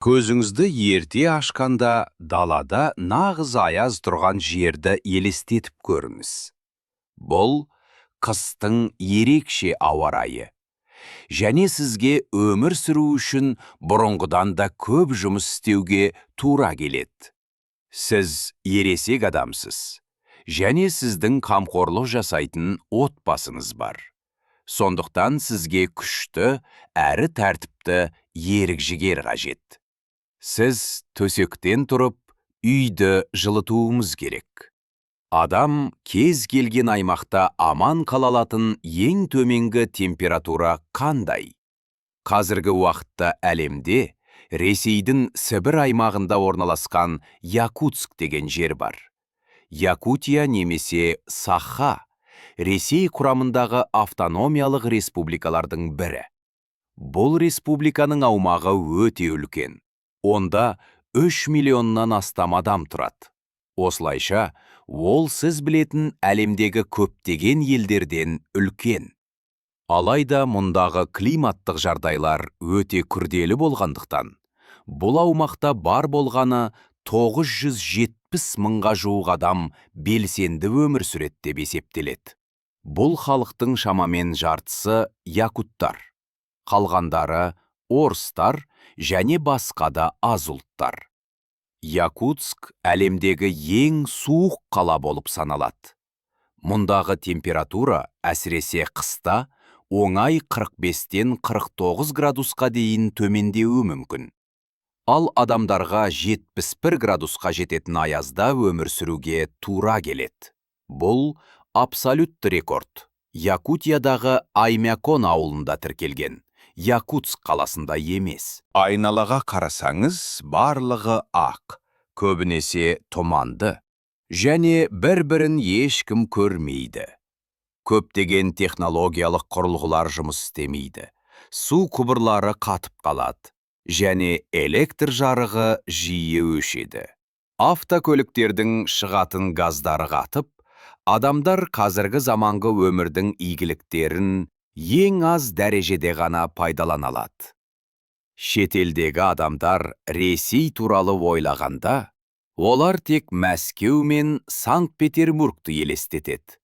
Көзіңізді ерте ашқанда далада нағыз аяз тұрған жерді елестетіп көріңіз. Бұл қыстың ерекше ауа райы. Және сізге өмір сүру үшін бұрынғыдан да көп жұмыс істеуге тура келеді. Сіз ересек адамсыз. Және сіздің қамқорлық жасайтын отбасыңыз бар. Сондықтан сізге күшті, әрі тәртіпті ерік-жігер қажет. Сіз төсектен тұрып, үйді жылытуымыз керек. Адам кез келген аймақта аман қала алатын ең төменгі температура қандай? Қазіргі уақытта әлемде Ресейдің Сібір аймағында орналасқан Якутск деген жер бар. Якутия немесе Саха Ресей құрамындағы автономиялық республикалардың бірі. Бұл республиканың аумағы өте үлкен. Онда 3 миллионнан астам адам тұрады. Осылайша, ол сіз білетін әлемдегі көптеген елдерден үлкен. Алайда мұндағы климаттық жағдайлар өте күрделі болғандықтан, бұл аумақта бар болғаны 970 мыңға жуық адам белсенді өмір сүреді деп есептеледі. Бұл халықтың шамамен жартысы якуттар, қалғандары орыстар және басқа да аз ұлттар. Якутск әлемдегі ең суық қала болып саналады. Мұндағы температура әсіресе қыста оңай 45-тен 49 градусқа дейін төмендеуі мүмкін. Ал адамдарға 71 градусқа жететін аязда өмір сүруге тура келеді. Бұл абсолютті рекорд. Якутиядағы Аймякон ауылында тіркелген. Якутск қаласында емес. Айналаға қарасаңыз, барлығы ақ, көбінесе тұманды, және бір-бірін ешкім көрмейді. Көптеген технологиялық құрылғылар жұмыс істемейді. Су құбырлары қатып қалады, және электр жарығы жиі өшеді. Автокөліктердің шығатын газдары қатып, адамдар қазіргі заманғы өмірдің игіліктерін ең аз дәрежеде ғана пайдалана алады. Шетелдегі адамдар Ресей туралы ойлағанда, олар тек Мәскеу мен Санкт-Петербургты елестетеді.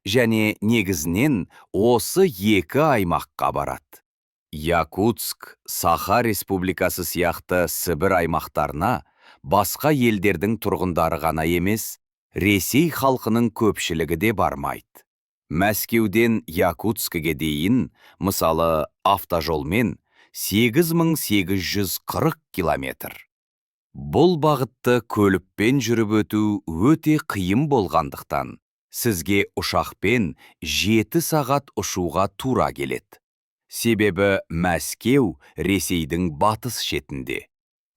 Және негізінен осы екі аймаққа барады. Якутск, Саха республикасы сияқты Сібір аймақтарына басқа елдердің тұрғындары ғана емес, Ресей халқының көпшілігі де бармайды. Мәскеуден Якутскіге дейін, мысалы автожолмен 8840 километр. Бұл бағытты көлікпен жүріп өту өте қиын болғандықтан, сізге ұшақпен 7 сағат ұшуға тура келеді. Себебі Мәскеу Ресейдің батыс шетінде.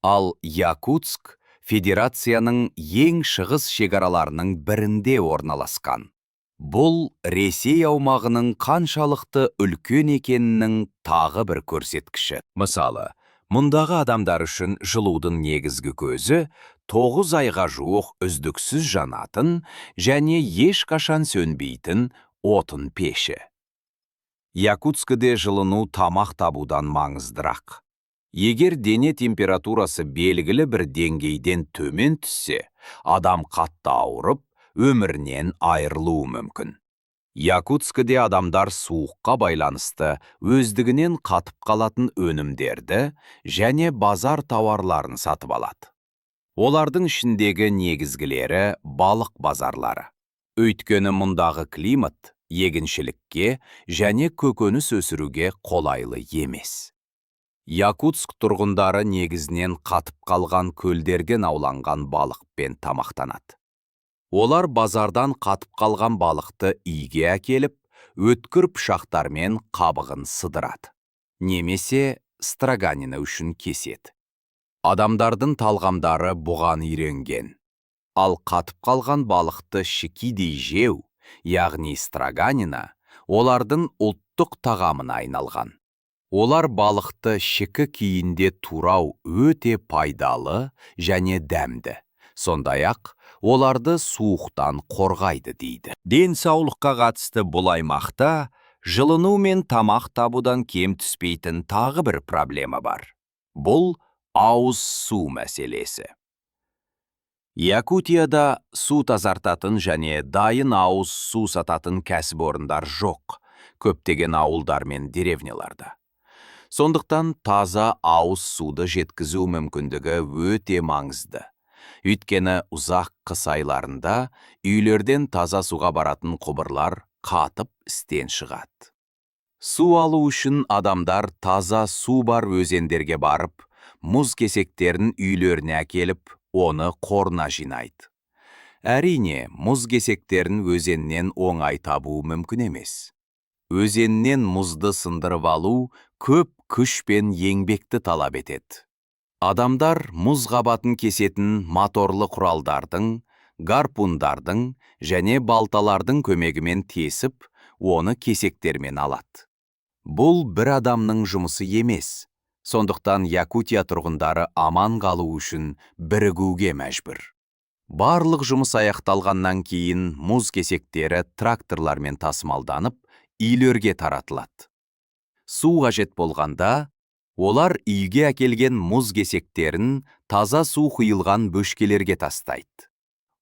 Ал Якутск федерацияның ең шығыс шекараларының бірінде орналасқан. Бұл Ресей аумағының қаншалықты үлкен екенінің тағы бір көрсеткіші. Мысалы, мұндағы адамдар үшін жылудың негізгі көзі 9 айға жуық үздіксіз жанатын және ешқашан сөнбейтін отын пеші. Якутскіде жылыну тамақ табудан маңыздырақ. Егер дене температурасы белгілі бір деңгейден төмен түссе, адам қатты ауырып, өмірінен айырылуы мүмкін. Якутскіде адамдар суыққа байланысты өздігінен қатып қалатын өнімдерді және базар тауарларын сатып алады. Олардың ішіндегі негізгілері балық базарлары. Өйткені мұндағы климат егіншілікке және көкөніс өсіруге қолайлы емес. Якутск тұрғындары негізінен қатып қалған көлдерден ауланған балықпен тамақтанады. Олар базардан қатып қалған балықты үйге әкеліп, өткір пышақтармен қабығын сыдырады. Немесе строганина үшін кеседі. Адамдардың талғамдары бұған үйренген. Ал қатып қалған балықты шикидей жеу, яғни строганина, олардың ұлттық тағамына айналған. Олар балықты шикі күйінде турау өте пайдалы және дәмді. Сондай-ақ, оларды суықтан қорғайды дейді. Денсаулыққа қатысты бұл аймақта жылыну мен тамақ табудан кем түспейтін тағы бір проблема бар. Бұл ауыз су мәселесі. Якутияда су тазартатын және дайын ауыз су сататын кәсіпорындар жоқ, көптеген ауылдар мен деревняларда. Сондықтан таза ауыз суды жеткізу мүмкіндігі өте маңызды. Өйткені ұзақ қыс айларында үйлерден таза суға баратын құбырлар қатып істен шығады. Су алу үшін адамдар таза су бар өзендерге барып, мұз кесектерін үйлеріне әкеліп, оны қорына жинайды. Әрине, мұз кесектерін өзеннен оңай табу мүмкін емес. Өзеннен мұзды сындырып алу көп күш пен еңбекті талап етеді. Адамдар мұз қабатын кесетін моторлы құралдардың, гарпундардың және балталардың көмегімен тесіп, оны кесектермен алады. Бұл бір адамның жұмысы емес, сондықтан Якутия тұрғындары аман қалу үшін бірігуге мәжбүр. Барлық жұмыс аяқталғаннан кейін мұз кесектері тракторлармен тасымалданып, үйлерге таратылады. Су қажет болғанда, олар үйге әкелген мұз кесектерін таза су құйылған бөшкелерге тастайды.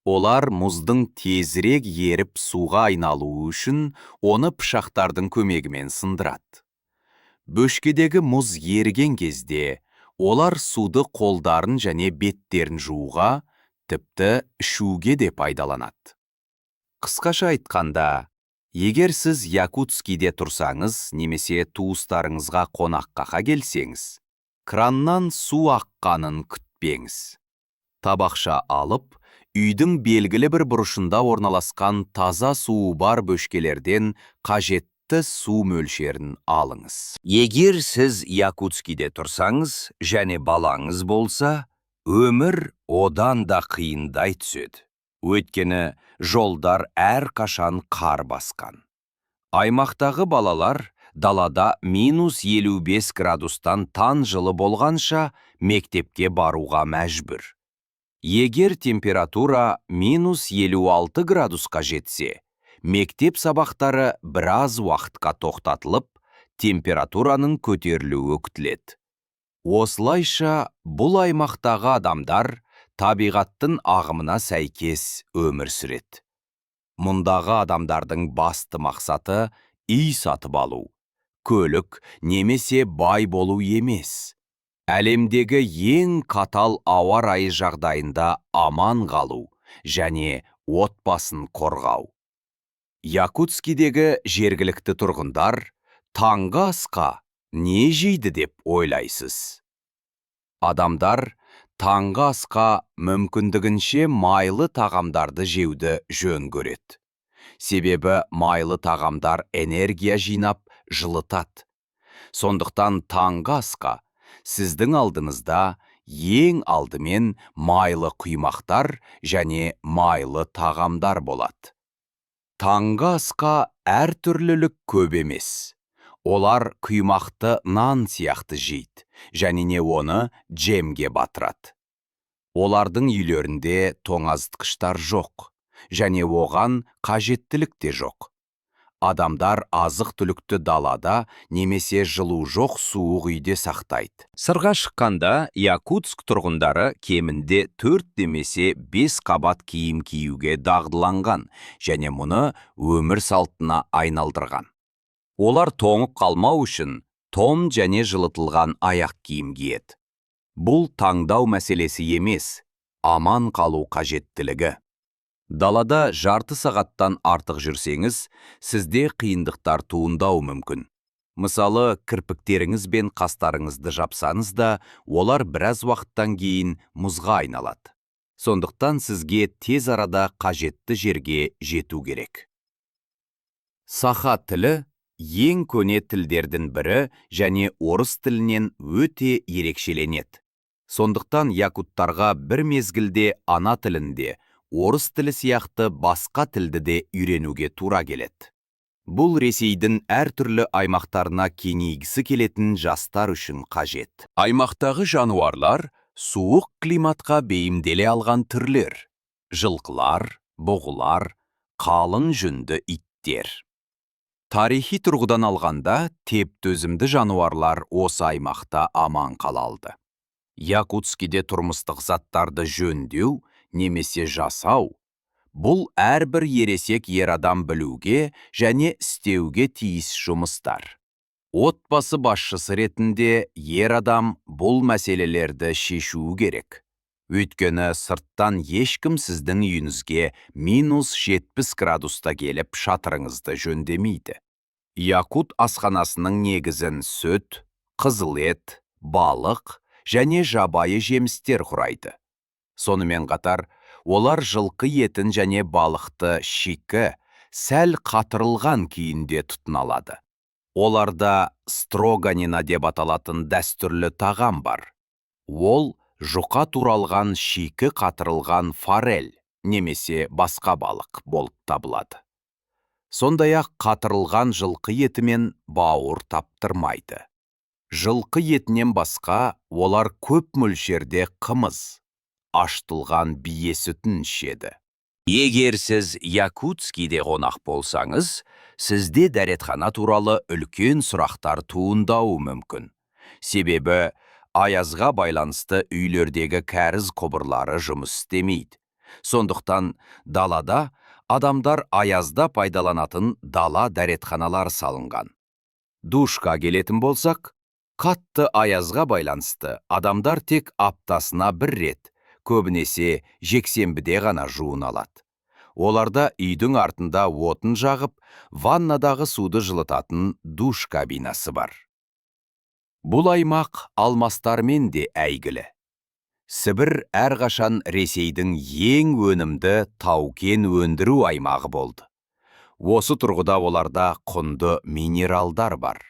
Олар мұздың тезірек еріп суға айналуы үшін оны пышақтардың көмегімен сындырады. Бөшкедегі мұз еріген кезде, олар суды қолдарын және беттерін жууға, тіпті ішуге де пайдаланады. Қысқаша айтқанда, егер сіз Якутскийде тұрсаңыз, немесе туыстарыңызға қонаққа келсеңіз, краннан су аққанын күтпеңіз. Табақша алып, үйдің белгілі бір бұрышында орналасқан таза суы бар бөшкелерден қажетті су мөлшерін алыңыз. Егер сіз Якутскийде тұрсаңыз және балаңыз болса, өмір одан да қиындай түседі. Өйткені жолдар әрқашан қар басқан. Аймақтағы балалар далада -55 градустан тан жылы болғанша мектепке баруға мәжбүр. Егер температура -56 градусқа жетсе, мектеп сабақтары біраз уақытқа тоқтатылып, температураның көтерілуі күтіледі. Осылайша бұл аймақтағы адамдар табиғаттың ағымына сәйкес өмір сүреді. Мұндағы адамдардың басты мақсаты үй сатып алу, көлік немесе бай болу емес. Әлемдегі ең қатал ауа райы жағдайында аман қалу және отбасын қорғау. Якутскийдегі жергілікті тұрғындар таңғы асқа не жейді деп ойлайсыз? Адамдар таңғы асқа мүмкіндігінше майлы тағамдарды жеуді жөн көреді. Себебі майлы тағамдар энергия жинап, жылытады. Сондықтан таңғы асқа сіздің алдыңызда ең алдымен майлы құймақтар және майлы тағамдар болады. Таңғы асқа әртүрлілік көп емес. Олар құймақты нан сияқты жейді, және не оны джемге батырады. Олардың үйлерінде тоңазытқыштар жоқ, және оған қажеттілік те жоқ. Адамдар азық-түлікті далада немесе жылу жоқ суық үйде сақтайды. Сырға шыққанда Якутск тұрғындары кемінде 4 немесе 5 қабат киім киюге дағдыланған, және мұны өмір салтына айналдырған. Олар тоңып қалмау үшін том және жылытылған аяқ киім киеді. Бұл таңдау мәселесі емес, аман қалу қажеттілігі. Далада жарты сағаттан артық жүрсеңіз, сізде қиындықтар туындау мүмкін. Мысалы, кірпіктеріңіз бен қастарыңызды жапсаңыз да, олар біраз уақыттан кейін мұзға айналады. Сондықтан сізге тез арада қажетті жерге жету керек. Саха тілі ең көне тілдердің бірі және орыс тілінен өте ерекшеленеді. Сондықтан якуттарға бір мезгілде ана тілінде, орыс тілі сияқты басқа тілді де үйренуге тура келеді. Бұл Ресейдің әртүрлі аймақтарына кеңейгісі келетін жастар үшін қажет. Аймақтағы жануарлар суық климатқа бейімделе алған түрлер. Жылқылар, бұғылар, қалың жүнді иттер. Тарихи тұрғыдан алғанда, теп төзімді жануарлар осы аймақта аман қалалды. Якутскиде тұрмыстық заттарды жөндеу немесе жасау бұл әрбір ересек ер адам білуге және істеуге тиіс жұмыстар. Отбасы басшысы ретінде ер адам бұл мәселелерді шешуі керек. Өйткені сырттан ешкім сіздің үйіңізге -70 градуста келіп шатырыңызды жөндемейді. Якут асханасының негізін сүт, қызыл ет, балық және жабайы жемістер құрайды. Сонымен қатар, олар жылқы етін және балықты шикі, сәл қатырылған күйінде тұтыналады. Оларда строганина деп аталатын дәстүрлі тағам бар. Ол жұқа туралған шикі қатырылған форель немесе басқа балық болып табылады. Сондай-ақ қатырылған жылқы етімен бауыр таптырмайды. Жылқы етінен басқа олар көп мөлшерде қымыз, аштылған бие сүтін ішеді. Егер сіз Якутскиде қонақ болсаңыз, сізде дәретхана туралы үлкен сұрақтар туындауы мүмкін. Себебі, аязға байланысты үйлердегі кәріз құбырлары жұмыс істемейді. Сондықтан далада адамдар аязда пайдаланатын дала дәретханалар салынған. Душқа келетін болсақ, қатты аязға байланысты адамдар тек аптасына бір рет, көбінесе жексенбіде ғана жуын алады. Оларда үйдің артында отын жағып, ваннадағы суды жылытатын душ кабинасы бар. Бұл аймақ алмастармен де әйгілі. Сібір әрқашан Ресейдің ең өнімді тау-кен өндіру аймағы болды. Осы тұрғыда оларда құнды минералдар бар.